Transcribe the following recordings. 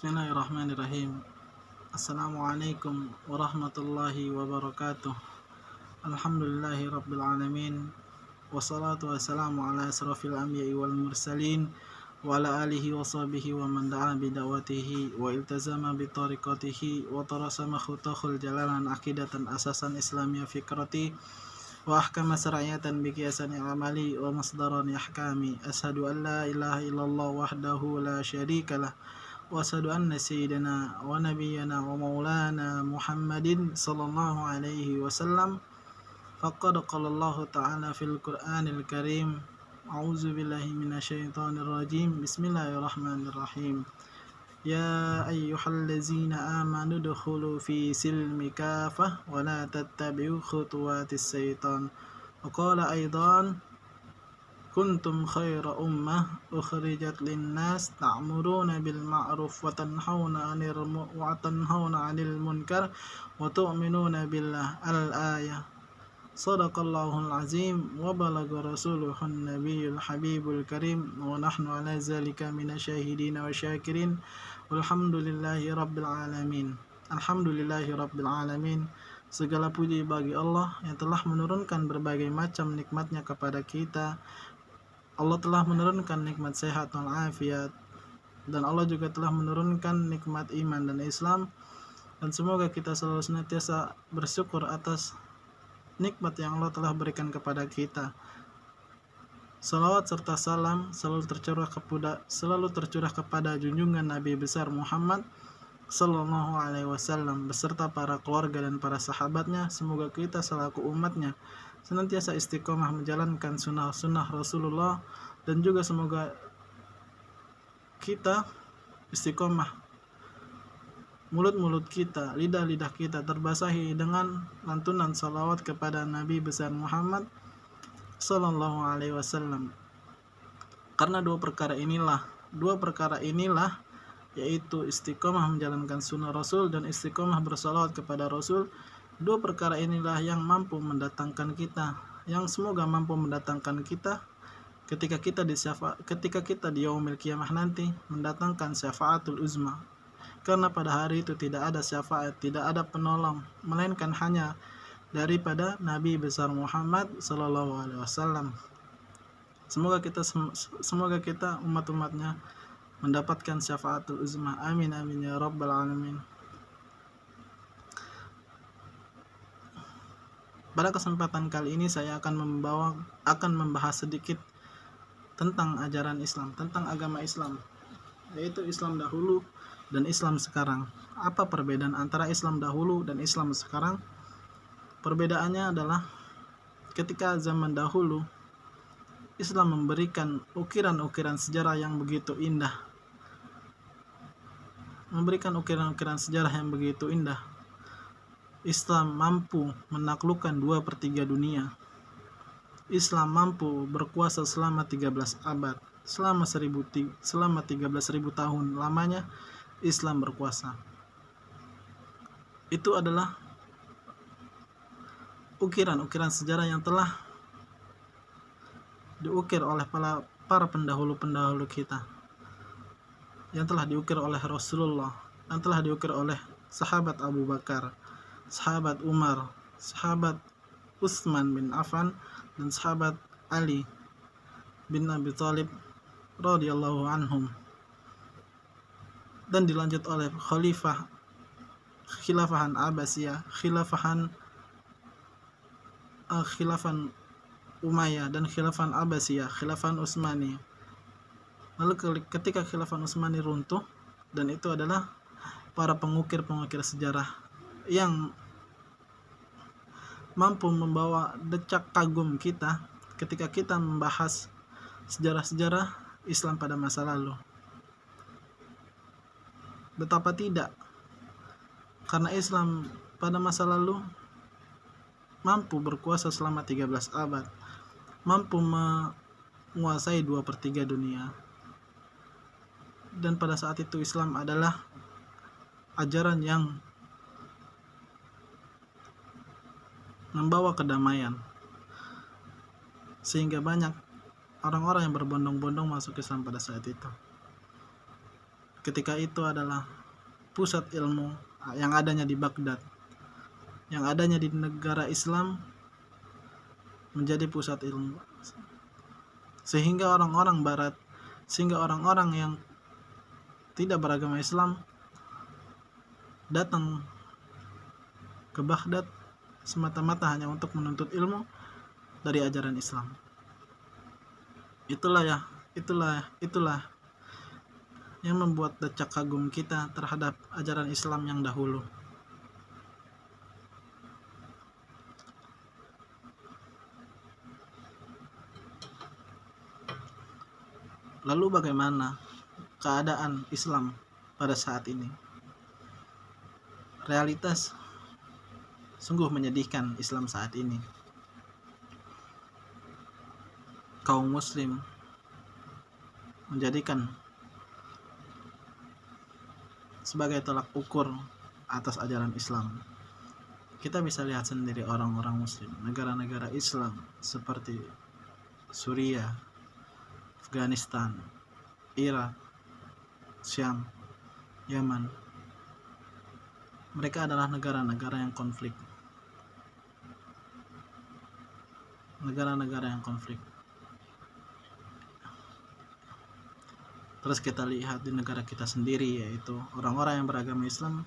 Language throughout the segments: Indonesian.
Bismillahirrahmanirrahim. Assalamualaikum warahmatullahi wabarakatuh. Alhamdulillahi rabbil alamin. Wassalatu wassalamu ala asrafil anbiya'i wal mursalin wa ala alihi wa sahbihi wa man da'a bida'watihi wa iltazama bitariqatihi wa tarasama khutahul jalalan aqidatan asasan islamiyah fikrati wa ahkama sarayatan biqiyasan amali wa masdaran yahkami. Ashadu an la ilaha illallah wahdahu la syarikalah wa asyhadu anna sayyidina wa nabiyyana wa maulana Muhammadin sallallahu alaihi wasallam faqad qala Allah ta'ala fil Qur'anil Karim. A'udzu billahi minasyaitonir rajim. Bismillahirrahmanirrahim. Ya ayyuhallazina amanu dukhulu fi silmi kafah wa la tattabi'u khutuwatis syaitan. Wa qala aidan kuntum khaira ummah ukhrijat linnas ta'muruna bil ma'ruf wa tanhauna 'anil munkar wa tu'minuna billah. Al-ayah. Shadaqallahul azim wa balagha rasuluhun nabiyul habibul karim wa nahnu ala zalika minasyahidin wa syakirin walhamdulillahi rabbil alamin. Alhamdulillahi rabbil alamin. Segala puji bagi Allah yang telah menurunkan berbagai macam nikmatnya kepada kita. Allah telah menurunkan nikmat sehat dan afiat, dan Allah juga telah menurunkan nikmat iman dan Islam, dan semoga kita selalu senantiasa bersyukur atas nikmat yang Allah telah berikan kepada kita. Salawat serta salam selalu tercurah kepada junjungan Nabi besar Muhammad sallallahu alaihi wasallam beserta para keluarga dan para sahabatnya. Semoga kita selaku umatnya senantiasa istiqomah menjalankan sunnah Rasulullah, dan juga semoga kita istiqomah mulut-mulut kita, lidah-lidah kita terbasahi dengan lantunan salawat kepada Nabi besar Muhammad sallallahu alaihi wasallam. Karena dua perkara inilah yaitu istiqomah menjalankan sunnah Rasul dan istiqomah bersalawat kepada Rasul. Dua perkara inilah yang mampu mendatangkan kita, yang semoga mampu mendatangkan kita ketika kita di yaumil qiyamah nanti, mendatangkan syafaatul uzma. Karena pada hari itu tidak ada syafaat, tidak ada penolong, melainkan hanya daripada Nabi besar Muhammad sallallahu alaihi wasallam. Semoga kita umat-umatnya mendapatkan syafaatul uzma. Amin amin ya rabbal alamin. Pada kesempatan kali ini saya akan membahas sedikit tentang ajaran Islam, tentang agama Islam, yaitu Islam dahulu dan Islam sekarang. Apa perbedaan antara Islam dahulu dan Islam sekarang? Perbedaannya adalah ketika zaman dahulu Islam memberikan ukiran-ukiran sejarah yang begitu indah. Islam mampu menaklukkan 2/3 dunia. Islam mampu berkuasa selama 13 abad. Selama 13.000 tahun lamanya Islam berkuasa. Itu adalah ukiran-ukiran sejarah yang telah diukir oleh para pendahulu-pendahulu kita, yang telah diukir oleh Rasulullah, yang telah diukir oleh sahabat Abu Bakar, sahabat Umar, sahabat Utsman bin Affan, dan sahabat Ali bin Abi Thalib radhiyallahu anhum, dan dilanjut oleh khilafahan Abbasiyah, khilafan Umayyah, dan khilafan Abbasiyah, khilafan Utsmani. Lalu ketika khilafan Utsmani runtuh, dan itu adalah para pengukir-pengukir sejarah yang mampu membawa decak kagum kita ketika kita membahas sejarah-sejarah Islam pada masa lalu. Betapa tidak, karena Islam pada masa lalu mampu berkuasa selama 13 abad, mampu menguasai 2/3 dunia. Dan pada saat itu Islam adalah ajaran yang membawa kedamaian, sehingga banyak orang-orang yang berbondong-bondong masuk Islam pada saat itu. ketika itu adalah pusat ilmu yang adanya di Baghdad, yang adanya di negara Islam menjadi pusat ilmu, sehingga orang-orang barat, sehingga orang-orang yang tidak beragama Islam datang ke Baghdad semata-mata hanya untuk menuntut ilmu dari ajaran Islam. Itulah yang membuat decak kagum kita terhadap ajaran Islam yang dahulu. Lalu bagaimana keadaan Islam pada saat ini? Realitas sungguh menyedihkan Islam saat ini. Kaum muslim menjadikan sebagai tolak ukur atas ajaran Islam. Kita bisa lihat sendiri orang-orang muslim, negara-negara Islam seperti Suriah, Afghanistan, Irak, Syam, Yaman. Mereka adalah negara-negara yang konflik. Negara-negara yang konflik. Terus kita lihat di negara kita sendiri, yaitu orang-orang yang beragama Islam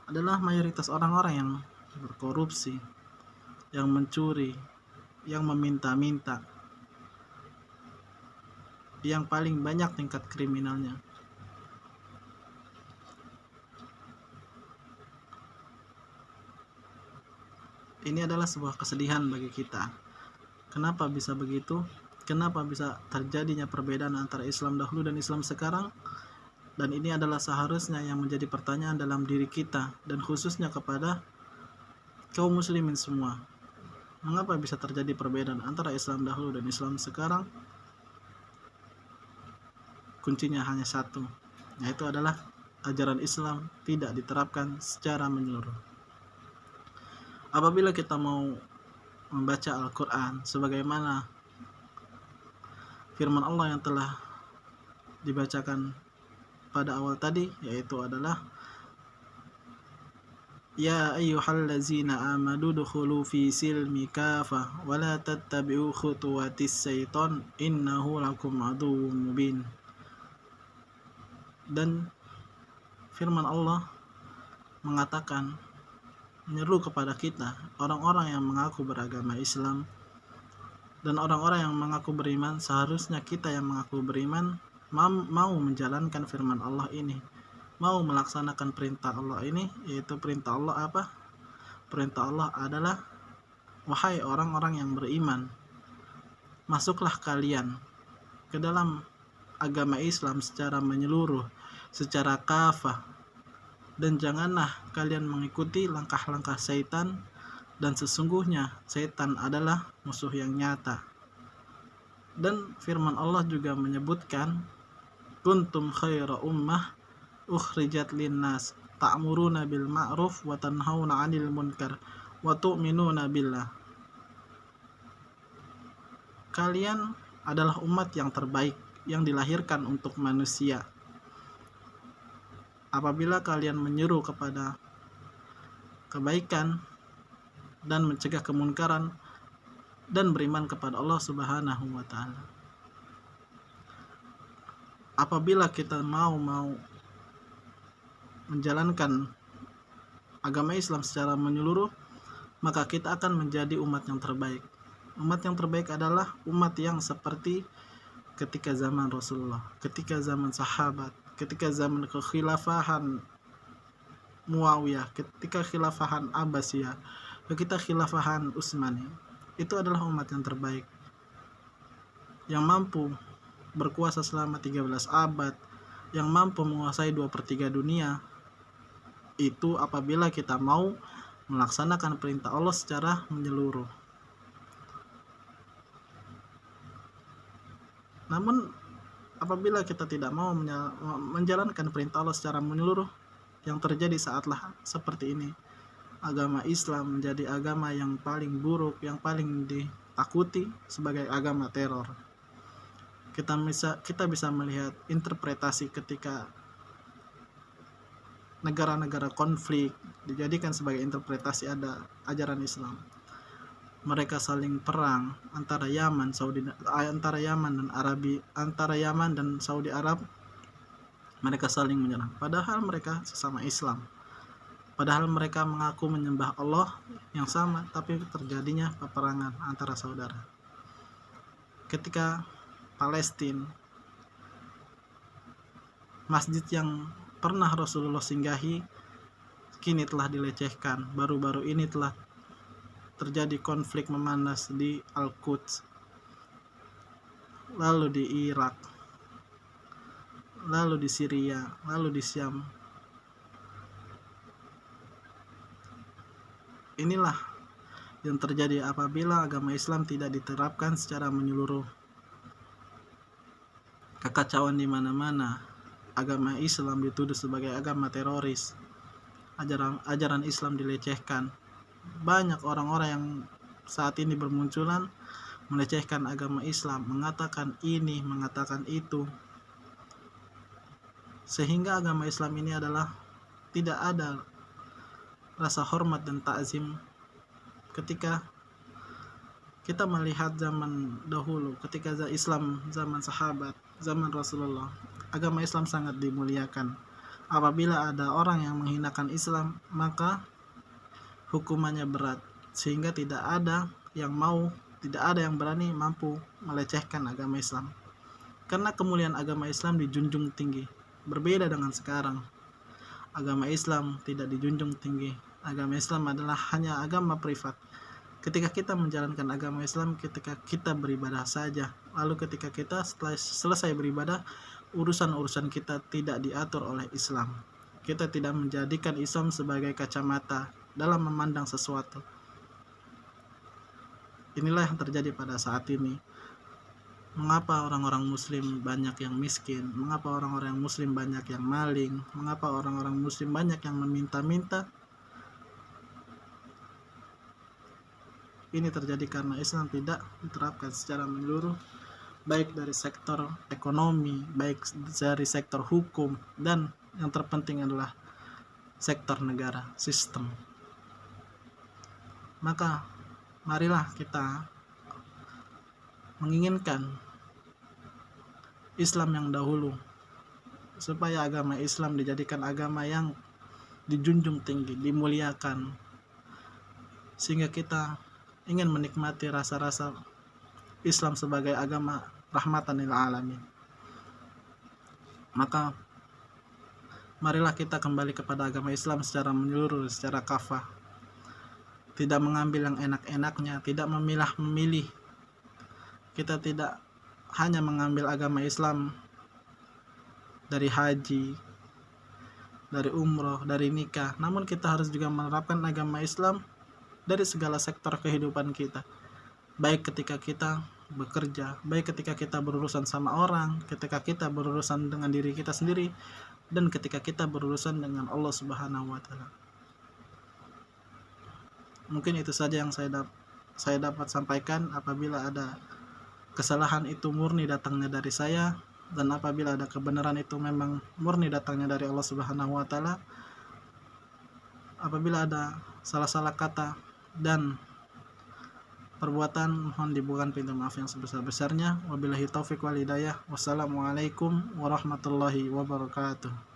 adalah mayoritas orang-orang yang berkorupsi, yang mencuri, yang meminta-minta, yang paling banyak tingkat kriminalnya. Ini adalah sebuah kesedihan bagi kita. Kenapa bisa begitu? Kenapa bisa terjadinya perbedaan antara Islam dahulu dan Islam sekarang? Dan ini adalah seharusnya yang menjadi pertanyaan dalam diri kita, dan khususnya kepada kaum muslimin semua. Mengapa bisa terjadi perbedaan antara Islam dahulu dan Islam sekarang? Kuncinya hanya satu, yaitu adalah ajaran Islam tidak diterapkan secara menyeluruh. Apabila kita mau membaca Al-Quran sebagaimana firman Allah yang telah dibacakan pada awal tadi, yaitu adalah Ya ayyuhallazina amanu dukhulu fi silmi kafah wa la tattabi'u khutuwatis syaitan innahu lakum aduwwum mubin. Dan firman Allah mengatakan, menyeru kepada kita, orang-orang yang mengaku beragama Islam dan orang-orang yang mengaku beriman, seharusnya kita yang mengaku beriman mau menjalankan firman Allah ini, mau melaksanakan perintah Allah ini, yaitu perintah Allah apa? Perintah Allah adalah, wahai orang-orang yang beriman, masuklah kalian ke dalam agama Islam secara menyeluruh, secara kafah, dan janganlah kalian mengikuti langkah-langkah syaitan, dan sesungguhnya syaitan adalah musuh yang nyata. Dan firman Allah juga menyebutkan, kuntum khaira ummah ukhrijat linnas ta'muruna bil ma'ruf wa tanhauna 'anil munkar wa tu'minuna billah. Kalian adalah umat yang terbaik yang dilahirkan untuk manusia. Apabila kalian menyeru kepada kebaikan dan mencegah kemunkaran dan beriman kepada Allah Subhanahu wa taala. Apabila kita mau menjalankan agama Islam secara menyeluruh, maka kita akan menjadi umat yang terbaik. Umat yang terbaik adalah umat yang seperti ketika zaman Rasulullah, ketika zaman sahabat, ketika zaman kekhilafahan Muawiyah, ketika khilafahan Abbasiyah, ketika khilafahan Utsmani. Itu adalah umat yang terbaik, yang mampu berkuasa selama 13 abad, yang mampu menguasai 2/3 dunia. Itu apabila kita mau melaksanakan perintah Allah secara menyeluruh. Namun apabila kita tidak mau menjalankan perintah Allah secara menyeluruh, yang terjadi saatlah seperti ini. Agama Islam menjadi agama yang paling buruk, yang paling ditakuti sebagai agama teror. Kita bisa melihat interpretasi ketika negara-negara konflik dijadikan sebagai interpretasi ada ajaran Islam. Mereka saling perang antara Yaman dan Saudi Arab. Mereka saling menyerang, padahal mereka sesama Islam. Padahal mereka mengaku menyembah Allah yang sama, tapi terjadinya peperangan antara saudara. Ketika Palestina, masjid yang pernah Rasulullah singgahi kini telah dilecehkan. Baru-baru ini telah terjadi konflik memanas di Al-Quds, lalu di Irak, lalu di Syria, lalu di Syam. Inilah yang terjadi apabila agama Islam tidak diterapkan secara menyeluruh. Kekacauan di mana-mana. Agama Islam dituduh sebagai agama teroris. Ajaran Islam dilecehkan. Banyak orang-orang yang saat ini bermunculan melecehkan agama Islam, mengatakan ini, mengatakan itu. Sehingga agama Islam ini adalah tidak ada rasa hormat dan takzim. Ketika kita melihat zaman dahulu, ketika Islam zaman sahabat, zaman Rasulullah, agama Islam sangat dimuliakan. Apabila ada orang yang menghinakan Islam, maka hukumannya berat, sehingga tidak ada yang berani mampu melecehkan agama Islam. Karena kemuliaan agama Islam dijunjung tinggi. Berbeda dengan sekarang. Agama Islam tidak dijunjung tinggi. Agama Islam adalah hanya agama privat. Ketika kita menjalankan agama Islam, ketika kita beribadah saja. Lalu ketika kita setelah selesai beribadah, urusan-urusan kita tidak diatur oleh Islam. Kita tidak menjadikan Islam sebagai kacamata dalam memandang sesuatu. Inilah yang terjadi pada saat ini. Mengapa orang-orang muslim banyak yang miskin? Mengapa orang-orang muslim banyak yang maling? Mengapa orang-orang muslim banyak yang meminta-minta? Ini terjadi karena Islam tidak diterapkan secara menyeluruh, baik dari sektor ekonomi, baik dari sektor hukum, dan yang terpenting adalah sektor negara, sistem. Maka marilah kita menginginkan Islam yang dahulu, supaya agama Islam dijadikan agama yang dijunjung tinggi, dimuliakan, sehingga kita ingin menikmati rasa-rasa Islam sebagai agama rahmatan lil alamin. Maka marilah kita kembali kepada agama Islam secara menyeluruh, secara kafah. Tidak mengambil yang enak-enaknya, tidak memilah-memilih. Kita tidak hanya mengambil agama Islam dari haji, dari umroh, dari nikah, namun kita harus juga menerapkan agama Islam dari segala sektor kehidupan kita, baik ketika kita bekerja, baik ketika kita berurusan sama orang, ketika kita berurusan dengan diri kita sendiri, dan ketika kita berurusan dengan Allah Subhanahu wa Ta'ala. Mungkin itu saja yang saya dapat sampaikan. Apabila ada kesalahan, itu murni datangnya dari saya, dan apabila ada kebenaran, itu memang murni datangnya dari Allah Subhanahu wa Ta'ala. Apabila ada salah-salah kata dan perbuatan, mohon dibukakan pintu maaf yang sebesar-besarnya. Wabillahi taufiq wal hidayah. Wassalamualaikum warahmatullahi wabarakatuh.